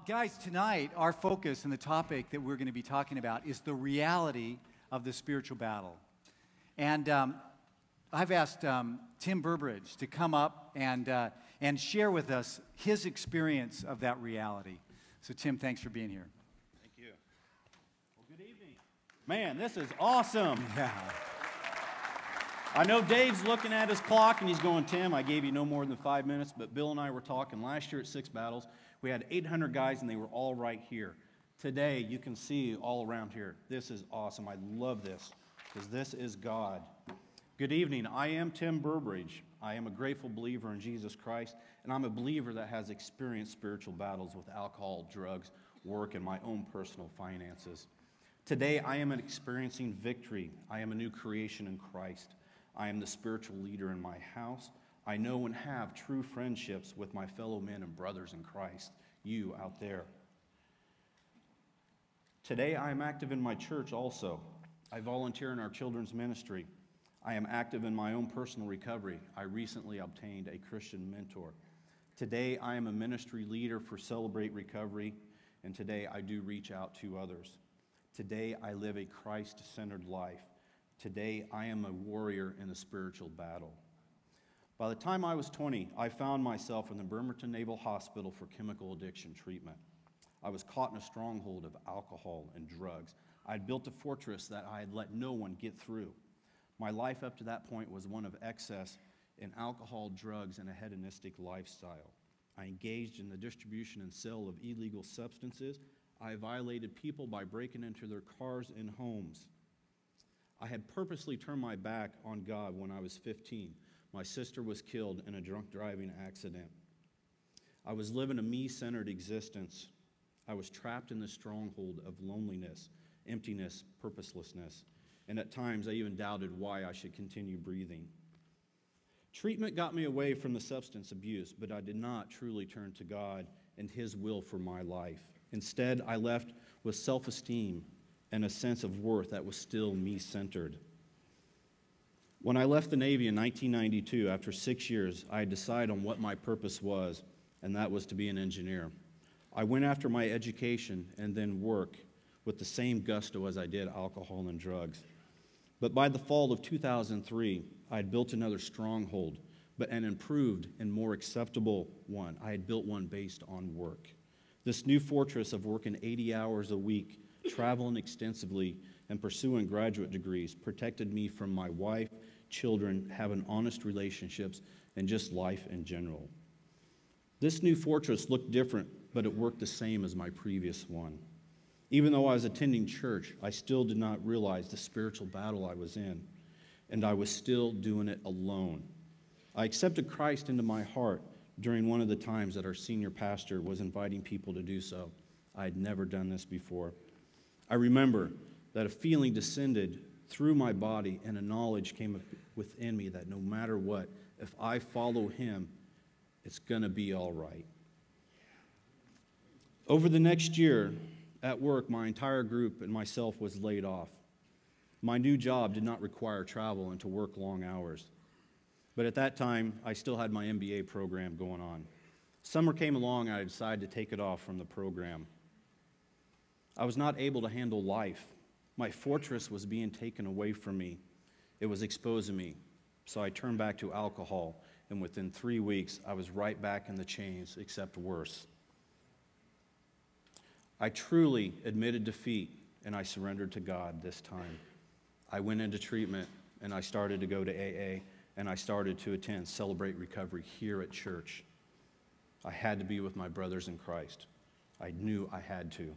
Guys, tonight our focus and the topic that we're going to be talking about is the reality of the spiritual battle. And I've asked Tim Burbridge to come up and share with us his experience of that reality. So Tim, thanks for being here. Thank you. Well, good evening. Man, this is awesome. Yeah. I know Dave's looking at his clock and he's going, Tim, I gave you no more than 5 minutes, but Bill and I were talking last year at Six Battles. We had 800 guys and they were all right here. Today, you can see all around here. This is awesome. I love this because this is God. Good evening. I am Tim Burbridge. I am a grateful believer in Jesus Christ, and I'm a believer that has experienced spiritual battles with alcohol, drugs, work, and my own personal finances. Today, I am experiencing victory. I am a new creation in Christ. I am the spiritual leader in my house. I know and have true friendships with my fellow men and brothers in Christ, you out there. Today, I am active in my church also. I volunteer in our children's ministry. I am active in my own personal recovery. I recently obtained a Christian mentor. Today, I am a ministry leader for Celebrate Recovery, and today I do reach out to others. Today, I live a Christ-centered life. Today, I am a warrior in the spiritual battle. By the time I was 20, I found myself in the Bremerton Naval Hospital for chemical addiction treatment. I was caught in a stronghold of alcohol and drugs. I had built a fortress that I had let no one get through. My life up to that point was one of excess in alcohol, drugs, and a hedonistic lifestyle. I engaged in the distribution and sale of illegal substances. I violated people by breaking into their cars and homes. I had purposely turned my back on God when I was 15. My sister was killed in a drunk driving accident. I was living a me-centered existence. I was trapped in the stronghold of loneliness, emptiness, purposelessness, and at times I even doubted why I should continue breathing. Treatment got me away from the substance abuse, but I did not truly turn to God and His will for my life. Instead, I left with self-esteem and a sense of worth that was still me-centered. When I left the Navy in 1992, after 6 years, I had decided on what my purpose was, and that was to be an engineer. I went after my education and then work with the same gusto as I did alcohol and drugs. But by the fall of 2003, I had built another stronghold, but an improved and more acceptable one. I had built one based on work. This new fortress of working 80 hours a week, traveling extensively, and pursuing graduate degrees protected me from my wife, children, having honest relationships, and just life in general. This new fortress looked different, but it worked the same as my previous one. Even though I was attending church, I still did not realize the spiritual battle I was in, and I was still doing it alone. I accepted Christ into my heart during one of the times that our senior pastor was inviting people to do so. I had never done this before. I remember that a feeling descended through my body and a knowledge came within me that no matter what, if I follow Him, it's going to be all right. Over the next year, at work, my entire group and myself was laid off. My new job did not require travel and to work long hours. But at that time, I still had my MBA program going on. Summer came along, and I decided to take it off from the program. I was not able to handle life. My fortress was being taken away from me. It was exposing me. So I turned back to alcohol, and within 3 weeks, I was right back in the chains, except worse. I truly admitted defeat, and I surrendered to God this time. I went into treatment, and I started to go to AA, and I started to attend Celebrate Recovery here at church. I had to be with my brothers in Christ. I knew I had to.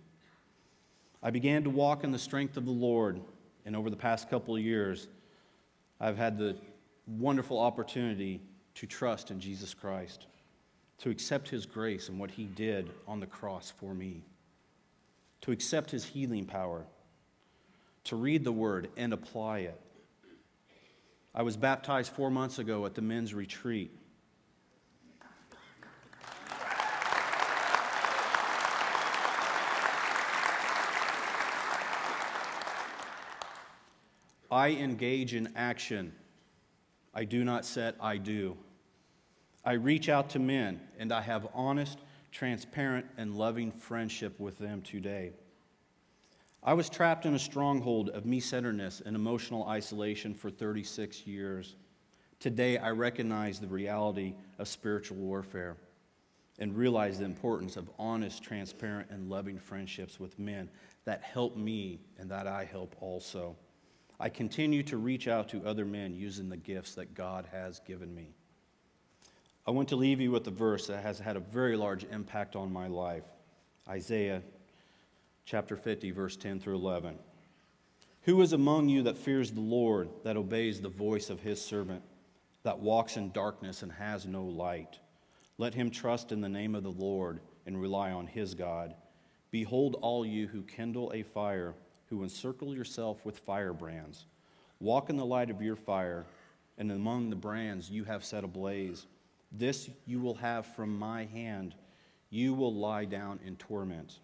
I began to walk in the strength of the Lord, and over the past couple of years, I've had the wonderful opportunity to trust in Jesus Christ, to accept His grace and what He did on the cross for me, to accept His healing power, to read the Word and apply it. I was baptized 4 months ago at the men's retreat. I engage in action. I do not set, I do. I reach out to men, and I have honest, transparent, and loving friendship with them today. I was trapped in a stronghold of me-centeredness and emotional isolation for 36 years. Today, I recognize the reality of spiritual warfare and realize the importance of honest, transparent, and loving friendships with men that help me and that I help also. I continue to reach out to other men using the gifts that God has given me. I want to leave you with a verse that has had a very large impact on my life. Isaiah chapter 50, verse 10 through 11. Who is among you that fears the Lord, that obeys the voice of his servant, that walks in darkness and has no light? Let him trust in the name of the Lord and rely on his God. Behold, all you who kindle a fire, who encircle yourself with firebrands. Walk in the light of your fire, and among the brands you have set ablaze. This you will have from my hand. You will lie down in torment.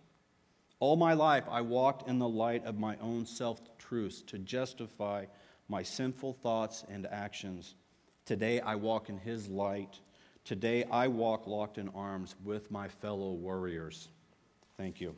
All my life I walked in the light of my own self-truths to justify my sinful thoughts and actions. Today I walk in his light. Today I walk locked in arms with my fellow warriors. Thank you.